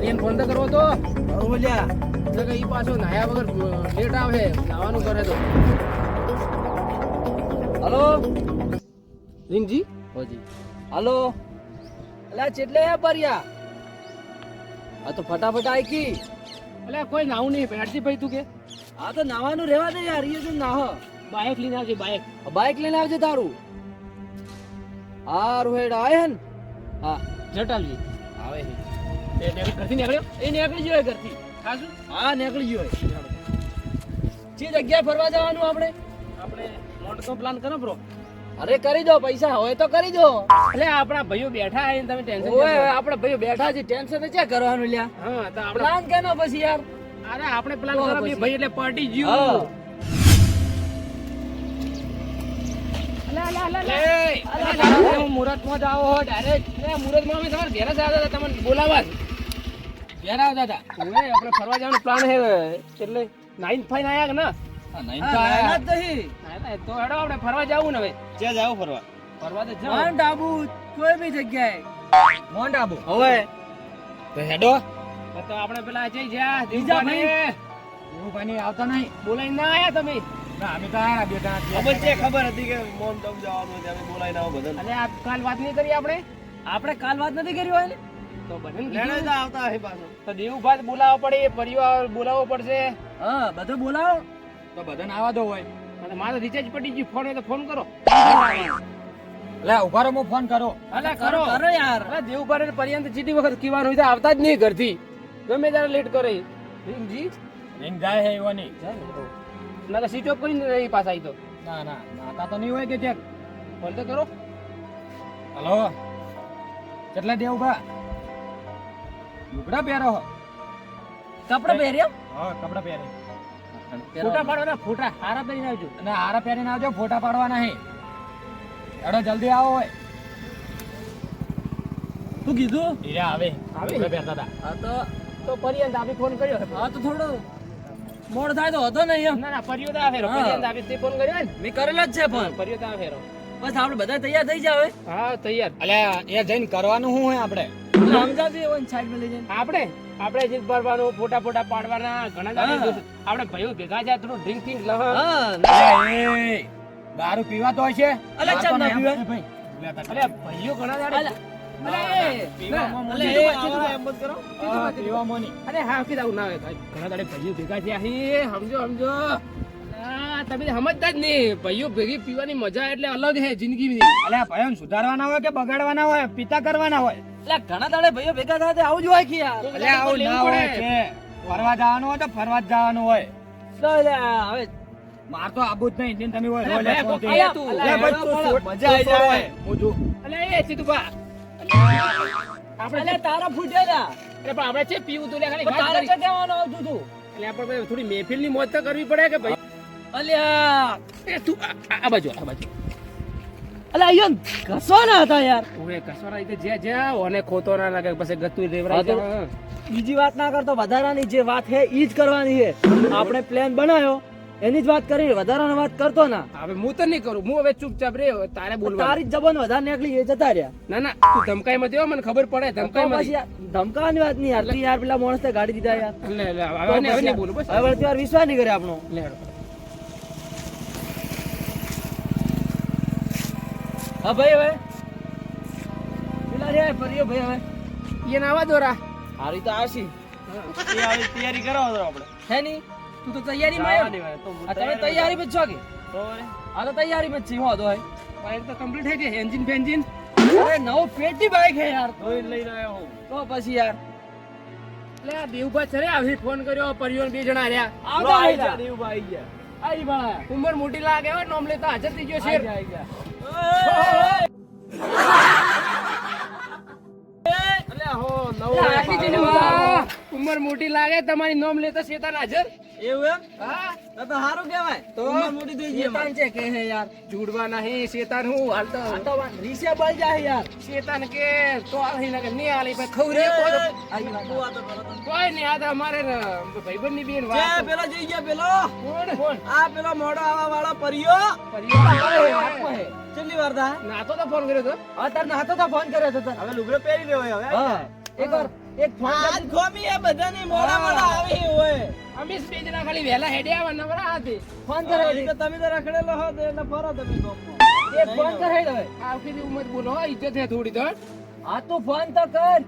ભાઈને ફોન તો કરવો તો બોલ્યા એટલે કે ઈ પાછો નાયા વગર લેટ આવે નાવાનું કરે તો હલો રીંગજી હોજી હલો અલ્યા ચેટલે હે બરિયા આ તો ફટાફટ આઈ કી એટલે કોઈ નાવું નહીં બેઠજી ભાઈ તું કે આ તો નાવાનું રહેવા દે યાર એ તો નાહ બાઇક લઈને આવજે બાઇક બાઇક લઈને આવજે તારું હારું હેડ આય હન હા જટાલજી આવે છે એ ઘરથી નીકળ્યો એ નીકળી ગયો ઘરથી ખાસું હા નીકળી ગયો જે જગ્યાએ ફરવા જવાનું આપણે આપણે મોટો પ્લાન કરો બ્રો અરે કરી દો પૈસા હોય તો કરી દો એટલે આપણા ભાઈઓ બેઠા આવીને તમે ટેન્શન ઓય આપણે ભાઈઓ બેઠા છે ટેન્શન ક્યાં કરવાનું લ્યા હા તો આપણે પ્લાન કેનો પછી યાર અરે આપણે પ્લાન કરો પછી. ભાઈ એટલે પાર્ટી હા જ્યું મુહૂર્તમાં જાઓ હો ડાયરેક્ટ મુહૂર્તમાં અમે તમારે ઘેર જ આવતા હતા તમને બોલાવવા ઘેર આવતા હતા આપણે ફરવા જવાનો પ્લાન છે એટલે 9 આયા કે ના નાયના જ નહીં તો હેડો આપણે ફરવા જાવું ને હવે ક્યાં જાવ ફરવા ફરવા તો જાવ માઉન્ટ આબુ કોઈ બી જગ્યાએ મોન્ટ આબુ હવે તો હેડો તો આપણે પેલા જઈ જ્યાં બીજા એવું પાણી આવતા નહીં બોલાઈ ના આયા તમે ના અમે તો આયા બેટા ખબર છે ખબર હતી કે મોન્ટ આબુ જવાનું છે અમે બોલાઈને આવો બધા અરે આ કાલ વાત નહીં કરી આપણે કાલ વાત નથી કરી હોય ને તો બધાને લેણે કીધું. તો આવતા હે પાછો તો દેવુભાઈ બોલાવવા પડે પરિવાર બોલાવવો પડશે હા બધો બોલાવો તો બધાને આવા દો હોય અને મારે રિચાર્જ પડી ગયું ફોન હોય તો ફોન કરો લે ઉભા રહો હું ફોન કરો અલા કરો કરો યાર અલા દેવુભાઈ પર્યંત ચીટી વખત કીવાનું હોય તો આવતા જ નહીં ઘરથી ગમે ત્યારે લેટ કરે જી એમ જાય હે એવો નહીં ના તો સ્વિચ ઓફ કરીને રહી પાછા આવી તો ના ના નાતા તો નહીં હોય કે ચેક ફોન તો કરો હલો કેટલા દેવ ભા લુગડા પહેરો હો? કપડા પહેર્યા હા કપડા પહેરે ફોટા પાડવાના ફોટા હારા પહેરીને આવજો અને હારા પહેરીને આવજો ફોટા પાડવાના હે હેડો જલ્દી આવો હોય શું કીધું હીરા આવે આવે? લુગડા પહેરતા હતા હા તો પર્યંત આપી ફોન કર્યો હા તો થોડો મોડ થાય તો હતો નહીં એમ ના ના પર્યો તો આવે હા. પર્યંત આપી તે ફોન કર્યો ને મેં કરેલો જ છે પણ પર્યો તો આવે બસ આપણે બધા તૈયાર થઈ જાવ હા તૈયાર અલ્યા એ જઈને કરવાનું શું હોય આપણે સમજાવજે ઓન સાઈડ માં લઈ જઈને આપણે જીત ભરવાનું ફોટા ફોટા પાડવાના ઘણા દાડા હા. આપણે ભાઈઓ ભેગા જાય થોડું ડ્રિંકિંગ લહ હા અલ્યા, એ દારૂ પીવાતો હોય છે અલ્યા, ચમ ના પીવાય? ભાઈ અરે ભાઈઓ ઘણા દાડા અલે પીવામાં અલે મોટી એ વાત છે આવા તો એમ જ કરો હા, પીવામાં નહીં. અરે હા કીધું ના આવે ઘણા દાડે ભાઈઓ ભેગા થયા હી સમજો આ તમે સમજતા જ નહીં ભાઈઓ ભેગી પીવાની મજા એટલે અલગ હે જિંદગીની અલ્યા ભાઈઓને સુધારવાના હોય કે બગાડવાના હોય પિતા કરવાના હોય એટલે ઘણા દાડે ભાઈઓ ભેગા થાય તો આવું જ હોય કે યાર અલ્યા આવું ના હોય છે ફરવા જવાનું હોય તો ફરવા જ જવાનું હોય તો લે હવે માર તો આબુ જ નહીં તમે હોય અલ્યા, રોલે ભાઈ, ફોન અલ્યા, થી. તું, અલ્યા, ભાઈ, તું છોડ. મજા આવી જાય હું જો અલે એ સીતુભા આપણે અલે તારા ફૂટેલા અરે પણ આપણે છે પીવું તું લે ખાલી પણ વાત તારે કરી. કે કહેવાનું આવતું તું એટલે આપણે થોડી મહેફિલની મોજ તો કરવી પડે કે ભાઈ અલ્યા એ તું આ બાજુ અલે આયો ઘસો ના હતા યાર ઓએ કસવારા રીતે જે ઓને ખોતો ના લાગે પછી ગતું હા રેવરાઈ તો- જાય બીજી વાત ના કરતો વધારાની જે વાત છે ઈ જ કરવાની છે આપણે પ્લાન બનાવ્યો એની જ વાત કરી વધારાની વાત કરતો ના હવે હું તો નહીં કરું હું હવે ચૂપચાપ રે તારે બોલવાનું તારી જ જબાન વધારે નીકળી એ જતા રહ્યા ના ના તું ધમકાઈ મત હો, મને ખબર પડે તો ધમકાઈ પછી મત યાર ધમકાવાની વાત નહીં યાર તું યાર પેલા માણસને ગાડી દીધા યાર લે હવે નહીં બોલું બસ હવે વળતી વાર વિશ્વાસ નહીં કરે આપણો લે હેડો. હા ભાઈ હવે પેલા રે પરિયો ભાઈ હવે એને આવા દોરા હારી તો આવશી તૈયારી કરાવો તો આપણે હે ની તું તો તૈયારીમાં આવ્યો આ તમે તૈયારીમાં જ છો કે આ તો તૈયારીમાં જ છે હું હતો ભાઈ બાઈક તો કમ્પ્લીટ થઈ ગઈ એન્જિન ફેન્જિન અરે નવો પેટી બાઈક હે યાર લઈને આવ્યો હું તો પછી યાર લે આ દેવભા ચરે આવી ફોન કર્યો પરિવાર બે જણા રહ્યા આવતા આઈ આઈ જા દેવભાઈ આઈ ગયા આઈ ભણા ઉંમર મોટી લાગે હો નોમ લેતા હાજર થઈ ગયો શેર આઈ ગયા અલે હો નવો લે, આખી જિંદગી ઉંમર મોટી લાગે તમારી નોમ લેતા શેતાન હાજર એવું એમ હા તો સારું કહેવાય તો ઉંમર મોટી થઈ ગઈ શેતાન છે કે હે યાર જુડવા નહીં શેતાન હું હાલ તો આ તો રીસે બળ જાય યાર શેતાન કે તો આલી લાગે નહીં આલી ભાઈ ખવરે આઈ વાત કોઈ નહીં આ તો અમારે ભાઈબંધ ની બેન જે વાત પેલો જઈ ગયા પેલો કોણ કોણ આ પેલો મોડો આવા વાળો પરિયો પરિવાર કેટલી વાર થા નાતો તો ફોન કર્યો તો હા તાર નાતો તો ફોન કર્યો તો તાર હવે લુગડો પહેરી લેવો હવે હા એક ફોન આજ ખોમી એ બધાની મોડા મોડા આવી હોય. અમે બે જણા ખાલી વહેલા હેડે આવવાના બરા હાથે. ફોન કરે એ તો તમે તો રખડેલો હો તો એટલે ફરો તમે ગામમાં. એક ફોન કરે હવે આ વખતે ઉમર બોલો હો, ઇજ્જત હે થોડી તો. આ તો ફોન તો કર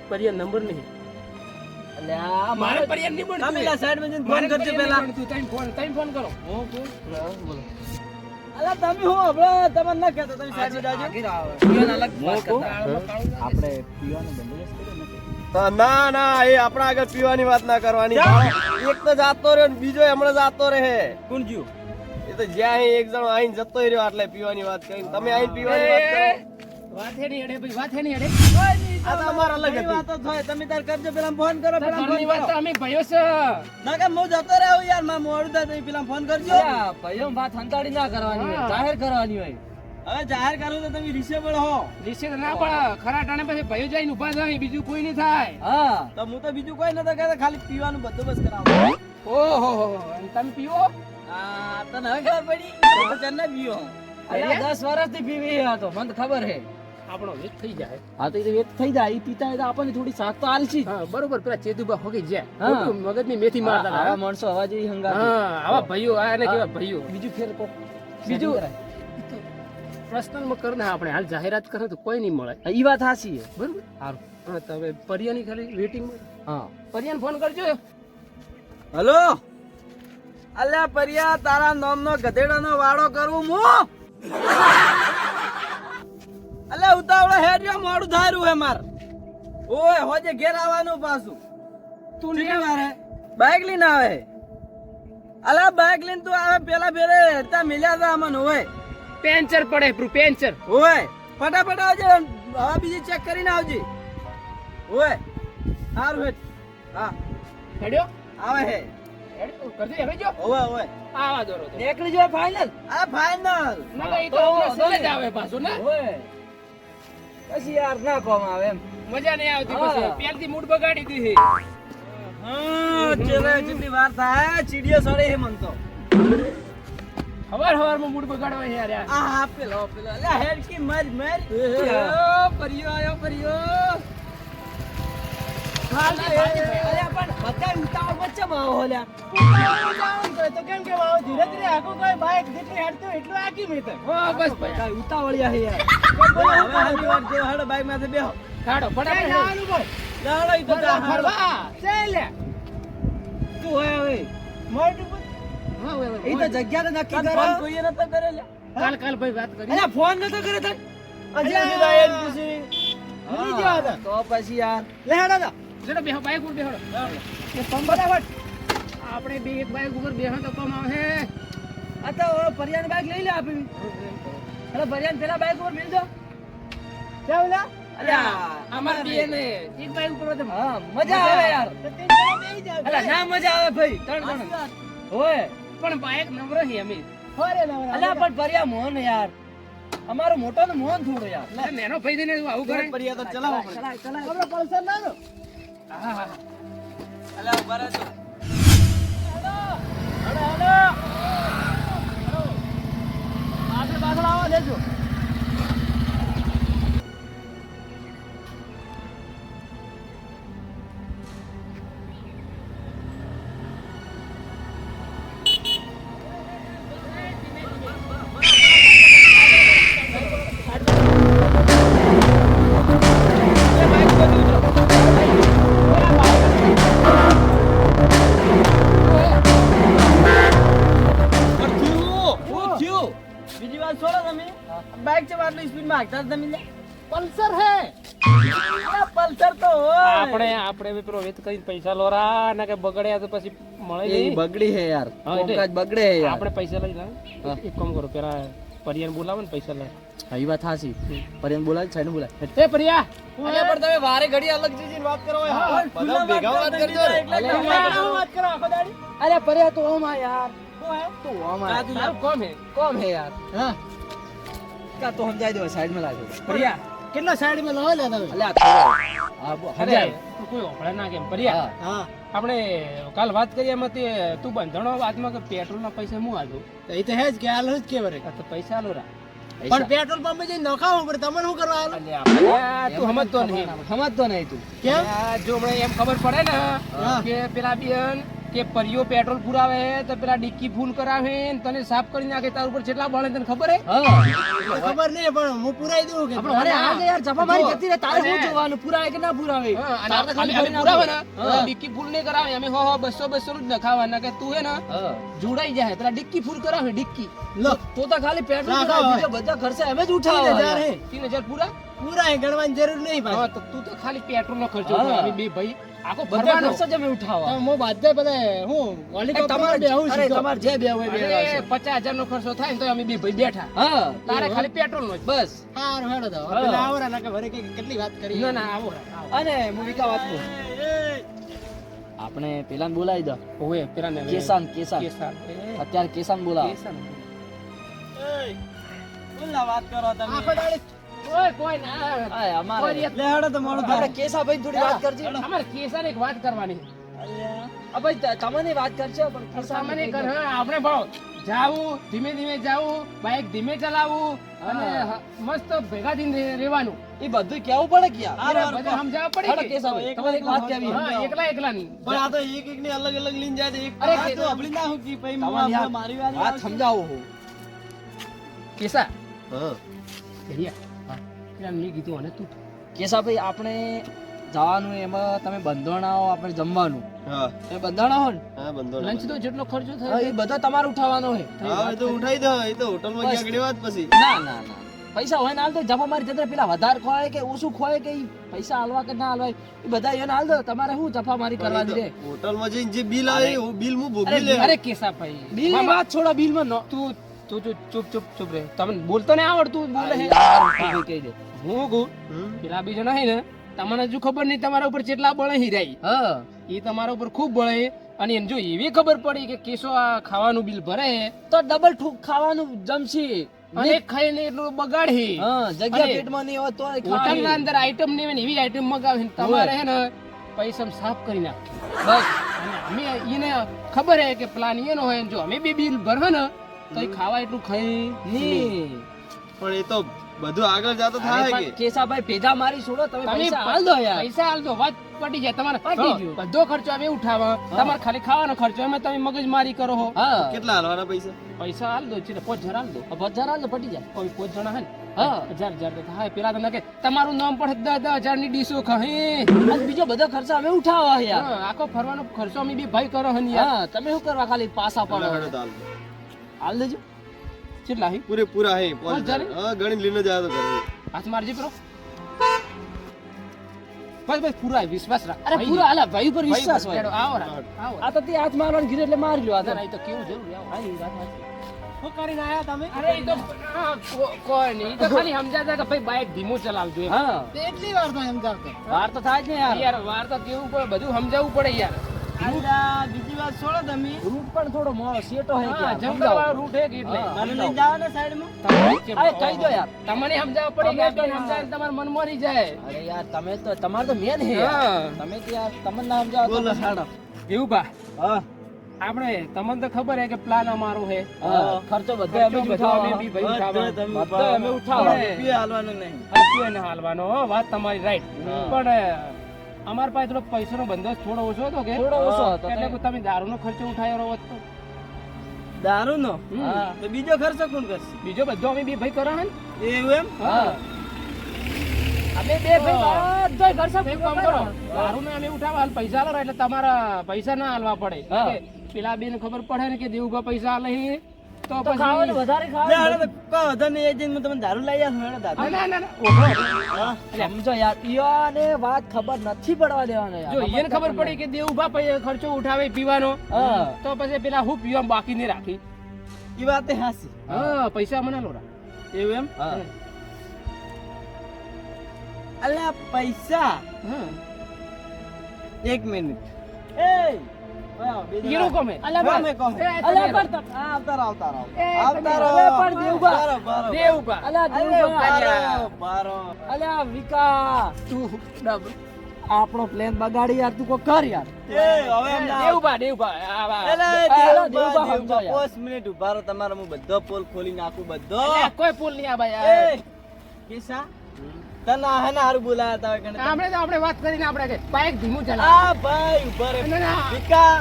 પરિયર નંબર નહીં. અલ્યા મારે પરિયર નહીં મળતું. તમે લા સાઈડ માં જઈને મારે ફોન કરજો પરિયર પહેલા. નહીં મળતું. તમે ફોન કરો. અલા તમે હું હમણાં તમને ના કહેતો તમે સાઈડ માં જાજો. આગળ આવે પીવાના અલગ વાત કરતા આપણે પીવાનો બંદોબસ્ત કર્યો નથી. ના ના એ આપણા આગળ પીવાની વાત ના કરવાની. એક તો જાતો રહ્યો ને બીજો હમણાં જાતો રહે. કોણ જ્યું? એ તો જ્યાં અહીં એક જણો આઈને જતો રહ્યો એટલે પીવાની વાત કરીને તમે આઈને પીવાની વાત કરો. વાત હે નહીં હેડે ભાઈ, વાત હે નહીં હેડે. આ તો અમારા અલગ હતી. વાતો થાય તમે તાર કરજો પેલા ફોન કરો પેલા ફોન ઘરની વાત તો કરો. અમે ભાઈઓ છે. ના કે હું જતો રહ્યો યાર માં મોડું થાય તો પેલા ફોન કરજો. અલ્યા ભાઈઓ વાત હંતાડી ના કરવાની હોય જાહેર કરવાની હોય હવે જાહેર કરવું તો તમે રિસેબલ હો. નિશ્ચિત ના પડે. ખરા ટાણે પછી ભાઈઓ જઈને ઊભા થાય, બીજું કોઈ નહીં થાય. હા તો હું તો બીજું કોઈ નતો કહેતો ખાલી પીવાનું બંદોબસ્ત કરાવો. ઓહો હો હો. અને તમે પીવો? આ તને હવે ખબર પડી તો ચન્ના પીવો. અલ્યા 10 વર્ષથી પીવી આ તો મને તો ખબર હે આપણો વેચ થઈ જાય. હા તો એ થઈ જાય ઈ પીતા હોય તો આપણને થોડી સાથ તો આલશી હા બરોબર. પેલા ચેતુબા હોગી જાય. હા. ખોટું મગજની મેથી મારતા આવા હતા. માણસો આવા જેવી હંગાત હા આવા ભાઈઓ આને કેવા ભાઈઓ. બીજું ફેર કો બીજું પર્સનલ માં કર ને આપણે હાલ જાહેરાત કરે તો કોઈ નહીં મળે. ઈ વાત હાસી હે બરોબર. હારું હા તો હવે પરિયાની ખાલી વેટિંગ માં. હા પરિયાને ફોન કરજો. હલો અલ્યા પરિયા તારા નામનો ગધેડાનો વાડો કરું હું. અલ્યા ઉતાવળો હેડ્યો મોડું થાર્યું હે માર. ઓય હોજે ઘેર આવવાનું પાછું. તું નહીં મારે બાઈક લઈને આવે. અલ્યા બાઈક લઈને તું આવે પેલા ફેરે હેડતા મિલ્યા હતા અમન હોય. પેન્ચર પડે પ્રૂ પેન્ચર. ઓય ફટાફટ આવજે હવા બીજી ચેક કરીને આવજે. ઓય સારું હેડ. હા હેડ્યો આવે હે. હેડ્યો કરજે હવે જો ઓય ઓય આવા દોરો તો. નીકળી જો ફાઇનલ આ ફાઈનલ. ના કઈ તો આપણે જ આવે પાછું ને. ઓય પછી યાર ના કોમ આવે એમ મજા નહીં આવતી હા. પછી પહેલથી મૂડ બગાડી દીધી. હા ચલે જેટલી વાર થાય ચીડિયો સડે હે મન તો. હવારમાં મૂડ બગાડવા યાર યાર. આ પેલો અલ્યા હેડ કી મર મર. ઓ પરિયો આયો પરિયો. અલ્યા પણ બધા ઉતાવળ વચ્ચે માં આવો લ્યા તો કેમ કે આવો ધીરે ધીરે આખો કોઈ બાઈક જેટલી હેડતો એટલું આકી મેં તો. હો બસ ભાઈ. બધા ઉતાવળિયા હે યાર બોલો હવે હાલી વાર જો હેડો બાઈક માંથી બેહો. કાઢો ફટાફટ જવાનું બોલ. જાડો ઈ તો જા હાડો. ફરવા ચાલ. તું હોય હવે મોટું બોલ. હા હવે ઈ તો જગ્યા તો નક્કી તને કરો ફોન કોઈએ નતો કરેલા. કાલ કાલ ભાઈ વાત કરી. અલ્યા ફોન નતો કરે તને હજી સુધી તો એને પૂછી. ભૂલી ગયા હતા. તો પછી યાર લે હેડો તો. ચલો બેહો બાઈક ઉપર બેહો. એ પંપ ફટાફટ. આપણે બે એક બાઈક ઉપર બેહો તો કમ આવે. આ તો પરિયાની બાઈક લઈ લે આપી અરે પરિયાન પેલા બાઈક ઉપર મિલ દો ચાલ લા. અલ્યા અમાર બે ને એક બાઈક ઉપર તો હા મજા આવે યાર અલ્યા ના મજા આવે ભાઈ ત્રણ ત્રણ હોય પણ બાઈક નંબર હે અમે. Hoare number. અલ્યા પણ પરિયા મોહન યાર અમારો મોટો ને મોહન થોડો યાર નેનો ભાઈ થઈને આવું કરે. પરિયા તો ચલાવો આપણે. ચલાય ચલાય આપણે પલ્સર ના લો. હા હા. અલ્યા ઉભા રહેજો. આપણે પાછળ આવવા દેજો. બીજી વાત છોડો તમે. બાઈક છે આટલી સ્પીડમાં હાંકતા તમે લે. પલ્સર હે. અલ્યા પલ્સર તો હોય. આપણે પેલો વેત કરીને પૈસા લોરા ના કે બગડ્યા તો પછી મળે એ નહીં. બગડી હે યાર હા, એટલે. કોમકાજ બગડે હે યાર આપણે પૈસા લઈ લા. હા. એક કામ કરો પેલા પરિયાને બોલાવો ને પૈસા લે. હા ઈ વાત હાસી પરિયાન બોલાય સાઈડ બોલાય એ પરિયા અલ્યા પણ તમે વારે ઘડી અલગ ચીજની વાત કરો હોય હા, બધા ભેગા વાત કરજો વાત કરો આખો દાડી. અરે પરિયા તો ઓમ આ યાર તો ઓમ આ કાજુ તારું કોમ હે. કોમ હે યાર હા કા તો સમજાઈ દો સાઈડ માં લાગો પરિયા કેટલા સાઈડ માં લો લે તમે. અલ્યા થોડો હા સમજાય અરે, કોઈ ઓફળે ના કેમ પરિયા. હા આપણે કાલ વાત કરી એમાં તે તું બંધણો વાતમાં કે પેટ્રોલ ના પૈસા હું આલું. એ તો હે જ કે હાલ જ કે વરે તો પૈસા આલો રા. પૈસા. પેટ્રોલ પંપે જઈને નખાવો પડે તમને શું કરવા આલો? અલ્યા, તું સમજતો નહીં. સમજતો નહીં તું. કેમ? આ જો હમણાં એમ ખબર પડે ને કે પેલા બેન કે પરિયો પેટ્રોલ પુરાવે તો પેલા ડિક્કી ફૂલ કરાવે ને તને સાફ કરી નાખે તાર ઉપર કેટલા બળે તને ખબર હે? હા ખબર નહીં પણ હું પુરાઈ દઉં કે આપણે અરે આજે યાર જપા મારી જતી રહે તારે શું જોવાનું પુરાવે કે ના પુરાવે હા, અને તારે તો ખાલી અમે ભરીને પુરાવે ને આપો. તો ડિક્કી ફૂલ નહીં કરાવે અમે 200 નું જ નખાવાના કે તું હે ને હા જોડાઈ જાય પેલા ડિક્કી ફૂલ કરાવે ડિક્કી તો ખાલી પેટ્રોલ ના, પુરાવે, ના, બીજો બધા ખર્ચા અમે જ 3000 ઉઠાવવાના. હે 3000 પૂરા પુરાય ગણવાની જરૂર નહીં હા, પાછી તો તું તો ખાલી પેટ્રોલ નો ખર્ચો હા. ઉઠાવ. અમે બે ભાઈ આખો બધા ફરવાનો ખર્ચો જ અમે ઉઠાવવા. હું બાધે બધે હું તમારે બેહું અરે છું તમારે જે બે હોય બે અરે, આવશે. 50,000 નો ખર્ચો થાય ને તો અમે બે ભાઈ બેઠા હા તારે ખાલી પેટ્રોલ નો જ. બસ હારું હેડો તો હા. પેલા આવરા ના કે ભરે કે કેટલી વાત કરી ના ના આવો આવો. અને હું વિકા વાત કહું. આપણે પેલાને બોલાવી દો ઓય પેલા ને કેસાન. કેસાન અત્યારે કેસાન બોલાવો. કેસાન. વાત કરો તમે આખો દાડી ઓય કોઈ ના આય અમારે કોઈ લે હેડો તો મોડું આપણે થાય કેસાભાઈ થોડી વાત કરજે. અમારે કેસાન એક વાત કરવાની આ ભાઈ તમને વાત કરજો પણ કેસાને સામાન્ય કહી કર દો. હા આપણે ભાવ જાવું ધીમે ધીમે જાવું બાઇક ધીમે ચલાવવું અને મસ્ત ભેગા થઈને રહેવાનું એ બધું કેવું પડે કે યાર. એ બધા સમજાવવા હેડો પડે કે કેસાભાઈ તમારે એક વાત કહેવી હા એકલા એકલા ની પણ આ તો એક એક ને અલગ અલગ લઈને જાય તો એક અરે, વાત તો અભળી ના હું કી પછી તમારે યાર મારી વારી વાત આવશે. સમજાવો હું. કેસા હા હેરિયા પેલા મેં કીધું અને તું કેસાભાઈ આપણે જવાનું એમાં તમે બંધાણાઓ આપણે જમવાનું હા તમે બંધાણા હો ને હા બંધો લંચ તો જેટલો ખર્ચો હા, થાય એ બધો તમારે ઉઠાવવાનો હોય. હા એ તો ઉઠાઈ દો એ તો હોટલમાં બસ. ગયા આગળ વાત પછી ના ના ના પૈસા હોય ને હાલ દો. જપા મારી જતા પેલા વધારે ખવાય કે ઓછું ખવાય કે ઈ પૈસા હાલવા કે ના હાલવાય એ બધા એને હાલ દો. તમારે શું જપા મારી કરવાની રે. હોટલમાં જઈને જે બિલ આવે એ બિલ હું ભોગવી લે અરે કેસા ભાઈ બિલ ની વાત છોડો બિલ માં નો તું તું ચૂપ ચૂપ ચૂપ રે તમને બોલતો નહીં આવડતું બોલે હે યાર, ઊભી કહી દે. હું કહું હમ. પેલા બીજો નહીં ને તમને હજુ ખબર નહીં તમારા ઉપર કેટલા બળે હીરાઈ હા એ તમારા ઉપર ખૂબ બળે અને એને જો એવી ખબર પડી કે કેસો આ ખાવાનું બિલ ભરે તો ડબલ ઠૂક ખાવાનું જમશી. અને ખાઈને એટલું બગાડે હા જગ્યા અને પેટમાં નહીં હોય તો હોટલના અંદર આઈટમ નહીં હોય ને એવી આઈટમ મગાવે ને તમારે હે ને પૈસા સાફ કરી નાખે બસ અને અમે એને ખબર હે કે પ્લાન એનો હોય ને જો અમે બી બિલ ભરવે ને તો એ ખાવા એટલું ખાઈ ની પણ એ તો બધું આગળ જાતો થાય કે કેસાભાઈ ભેગા મારી છોડો તમે તમે પૈસા હાલ દો યાર. પૈસા હાલ દો વાત પટી જાય તમારે પટી જો, ગયું. બધો ખર્ચો અમે ઉઠાવા તમારે ખાલી ખાવાનો ખર્ચો એમાં તમે મગજમારી કરો હો હા કેટલા હાલવાના પૈસા પૈસા હાલ દો છે 5,000 હાલ દો બજાર હાલ દો પટી જાય. કોઈ 5 જણા હે ને હા 1,000 તો થાય પેલા તો કે તમારું નામ પડે 10,000 ની ડીશો ખાહે અને બીજો બધો ખર્ચો અમે ઉઠાવવા યાર. આખો ફરવાનો ખર્ચો અમે બી ભાઈ કરો હે ને યાર હા તમે શું કરવા ખાલી પાસા હેડો, પડો હેડો તો હાલ. હાલ દેજો. કેટલા હે પૂરેપૂરા હે પાંચ હજાર? હા ગણી લઈને જાય તો ઘરે. હાથ મારજી કરો બસ બસ પૂરા વિશ્વાસ રાખ અરે પૂરા હાલા ભાઈ ઉપર ભાઈ વિશ્વાસ પર હોય. ચડો, આવો રાખ, આવો આ તો તે હાથ મારવાનું કીધું એટલે મારી લો આ તો. ના, ના, એ તો કેવું જરૂરી આવો હા, એ વાત સાચી. શું કરીને આયા તમે અરે એ તો કોઈ નહીં એ તો ખાલી સમજાતા કે ભાઈ બાઇક ધીમું ચલાવજો એમ. હા તે એટલી વાર તો એમ કરતો વાર તો થાય જ ને યાર. યાર વાર તો કેવું પડે બધું સમજાવવું પડે યાર અલ્યા બીજી વાત છોડો તમે રૂટ પણ થોડો મોડો સેટો હે કે હા, જંગલ વાળો રૂટ હે કે એટલે હા. મને લઈને જાઓ ને સાઈડમાં તમને અરે કહી દો યાર. તમને સમજાવવા પડે તમે કે તો સમજાવે તમારા મન મરી જાય અરે યાર તમે તો તમારે તો મેન હે યાર. હા. તમે તો યાર તમને ના સમજાવો તો બોલો. સાડા. એવું બા હા આપણે તમને તો ખબર હે કે પ્લાન અમારો હે હા ખર્ચો બધો અમે જ બધો અમે ઉઠાવવાનો. બી ભાઈ ઉઠાવવાનો. બધો અમે ઉઠાવવાનો. આપણે રૂપિયા હાલવાનું નહીં રૂપિયો ને હાલવાનો હો, વાત તમારી રાઈટ હા. પણ અમારા પાસે થોડો પૈસાનો બંદોબસ્ત થોડો ઓછો હતો કે થોડો ઓછો હતો. એટલે કે તમે દારૂનો ખર્ચો ઉઠાવ્યો હોત તો દારૂ નો હા. તો બીજો ખર્ચો કોણ કરશે બીજો બધો અમે બે ભાઈ કરો હે ને એવું એમ હા અમે બે ભાઈ બધોય ખર્ચો એક પૂરો કામ કરો કરો. દારૂને અમે ઉઠાવવા હાલ પૈસા આલો એટલે તમારા પૈસા ના હાલવા પડે હા. કે પેલા બેન ખબર પડે ને કે દેવુભા પૈસા આલે હે તો તો ખાવાનું પછી વધારે લે ખાવાનું. હાલો તો કોઈ વધો નહીં એ જઈને હું તમને દારૂ લઈ આવું હેડો દારૂ ના ના ના ઓહો. સમજો યાર ઈયોને વાત ખબર નથી પડવા દેવાનો યાર. જો એને ખબર પડી કે દેવુભા ખર્ચો ઉઠાવે પીવાનો હા. તો પછી પેલા હું પીવા બાકી નહીં રાખી એ વાત એ હાસી હા પૈસા મને લો એવું એમ હા. અલ્યા પૈસા હા એક મિનિટ એ હીરો કોમે અલ્યા ગમે પણ- કહો. અલ્યા પણ આ આવતા રહો, આવતા રહો. એ આવતા રહો. અલ્યા પણ દેવબા. બારો, બારો. દેવુભા અલ્યા અરે દેવબા. બારો, બારો. અલ્યા વિકા તું ડબ આપણો પ્લેન બગાડી યાર, તું કોઈ કર યાર. એ હવે એમ ના દેવભા દેવભા એલા, દેવભા, દેવભા, સમજો યાર. 5 મિનિટ ઉભા રહો, તમારે હું બધો પોલ ખોલી નાખું બધો. કોઈ પુલ નહીં આ ભાઈ એ કેસા તને હે ને હારું બોલાયા તા કણે આપણે વાત કરીને આપણે કે બાઈક ધીમું ચલાવ આ ભાઈ ઉભા રે ના, ના. વિકા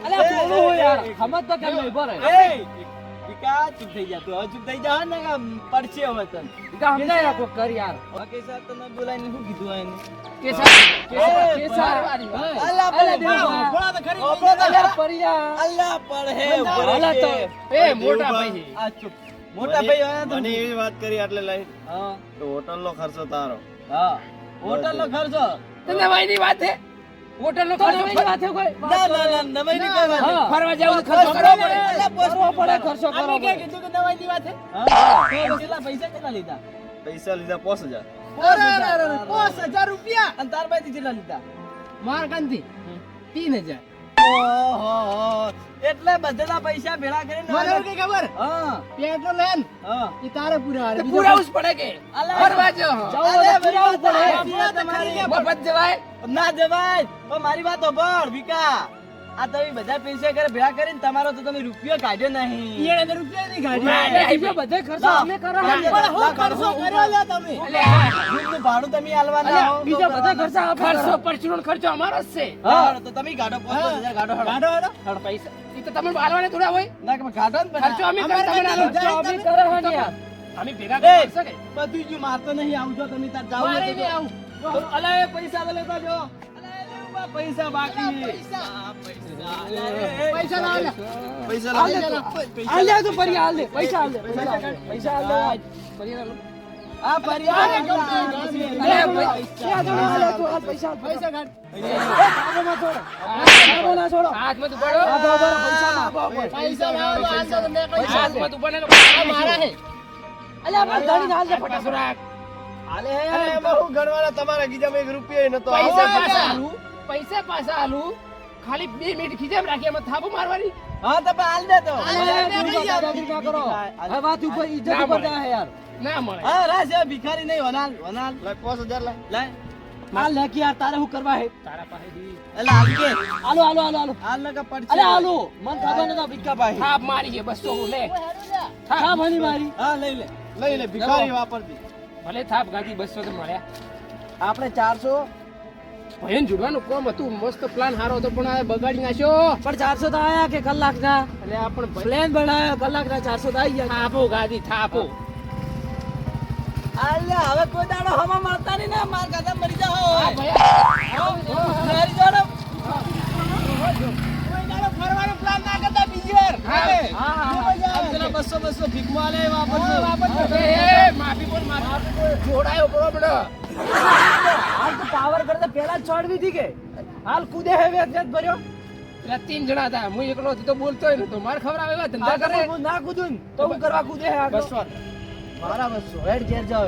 અલે બોલો હો યાર, સમજ તો કેમ નહીં ઉભો રહે. એ વિકા ચૂપ થઈ જા તું, હવે ચૂપ થઈ જા ને કે પડશે હવે તને ઈકા સમજાય યાર, કોઈ કર યાર. કેસા તને બોલાઈને શું કીધું એને કેસા એ, કેસા અલ્લા અલે પડે દેવભા. ઓપડો તો ખરી ઓપડો તો યાર પર્યા. અલ્લા પડે હે ઉભો અલા રહે તો. છે. એ મોટા ભાઈ આ ચૂપ મોટા ભાઈ આયા તો મને એવી વાત કરી એટલે લઈ હા તો હોટલ નો ખર્ચો તારો હા હોટલ નો ખર્ચો તને ભાઈની વાત છે હોટલ નો ખર્ચો નવાઈની વાત છે કોઈ? ના ના ના નવાઈ ની કોઈ વાત હા. નહીં. ફરવા જાવ તો ખર્ચો કરવો પડે અલ્લા કરવો પડે, ખર્ચો કરવો અમે ક્યાં પડે. કીધું કે નવાઈની વાત છે હા તો કેટલા પૈસા કેટલા લીધા પૈસા લીધા 5000 5000 રૂપિયા અને તાર ભાઈ કેટલા લીધા માર કાંતિ 3000 ઓહો એટલે બધાના પૈસા ભેળા કરીને મને એવું કઈ ખબર હા પેટ્રોલ લેન હા ઈ તારે પૂરા પૂરાવું જ પડે કે અલા, ફરવા જાવ અલે, પુરાવું પડે. પુરા તો ખરી. મફત જવાય ના જવાય પણ મારી વાત સાંભળ વિકા આ તમે બધા પૈસા કરે ભેળા કરીને તમારો તો તમે રૂપિયો કાઢ્યો નહીં ઈયણે તો રૂપિયા નહીં ના, કાઢ્યા બીજો બધે ખર્ચો અમે કરો ના, ને. પણ હું ખર્ચો કર્યો લે તમે રૂમનું ભાડું તમે આલવાના અલ્યા, હો, તો બીજો બધા કરવાના. ખર્ચા આપણે ખર્ચો કરો. પરચુરણ ખર્ચો અમારો જ છે હા તો તમે ગાડો 5000 ગાડો હળો. ગાડો હેડો હળ પૈસા ઈ તો તમે આલવાને થોડા હોય ના કે ગાડો ને ખર્ચો અમે કરતા તમને આલો. ખર્ચો અમે કરો હો ને યાર. અમે ભેગા એ, કરી શકે બધું જ મારતો નહીં આવજો તમે તાર જાવ મારે નહીં આવું અલા એ પૈસા તો લેતા જો અલા એ લેવા પૈસા બાકી પૈસા લાવ લે પૈસા હાલ લાવ દે તું. હાલ દે તું પરી, હાલ દે. પૈસા હાલ દે. પૈસા હાલ દે. આ પરિવાર અરે, પૈસા હાલ દે તું, હાલ પૈસા હાલ. પૈસા કાઢ કાબોમાં છોડો. કાબોમાં છોડો. હાથમાં તું પડો આ બાબા પૈસા ના આપો. પૈસા લાવ આલ તો મેં પૈસા હાથમાં તું પડે મારા હે અલ્યા, આપણે ધણીને હાલ દે ફટાફટ. પટાસુરા આલે અરે એમાં હું ગણવાના તમારા ગીજામાં 1 રૂપિયો નતો પૈસા પાછા આલું પૈસા પાછા આલું ખાલી 2 મિનિટ ખીજામ રાખી એમાં થાપો મારવાની હા તો પણ હાલ દે તો અલ્યા, તું દાદાગીરી ના કરો. આ વાત ઉપર ઇજ્જત ના ઉપર મળે. જાય યાર. ના મળે હા રાજ એ ભિખારી નહીં હોનાલ હોનાલ લાય 5000 લાય લાય હાલ લે કે યાર, તારે શું કરવા હે? તારા પાસે દી એલા હાલ કે હાલો હાલો હાલો હાલો. હાલ ન કે પડશે અરે હાલો, મન ખબર નતા ભીખાભાઈ. થાપ મારી છે 200 લે હા ભણી મારી. હા લઈ લે લઈ લે ભિખારી વાપરતી ભલે થાપ ગાડી 200 તો મળ્યા આપણે 400 ભયન જોડવાનું કોમ હતું મસ્ત પ્લાન હારો હતો પણ આ બગાડી નાખ્યો પણ 400 તો આયા કે કલાકના એટલે આ પણ પ્લેન બનાવ્યો, કલાકના 400 તો આવી ગયા. થાપો ગાડી થાપો આલે હવે કોઈ દાડો હમા મળતા નહીં ને માર ગાડા મરી જાઓ હા ભાઈ મરી જાઓ ફરવાનો પ્લાન ના કરતા બીજી વાર હા હા. પેલા 200 200 ભીખવા લે વાપરજો માફી બોલ જોડાયો બરોબર હાલ તો પાવર કરતા પહેલા જ છોડવી હતી કે હાલ કૂદે હે વેચ વેચ ભર્યો. પેલા 3 જણા હતા હું એકલો હતો તો બોલતોય નતો માર ખબર આવે એવા ધંધા કરે હું ના કૂદું ને તો હું કરવા કૂદે હે આગળ. 200 મારા 200 હેડ ઘેર જાવ.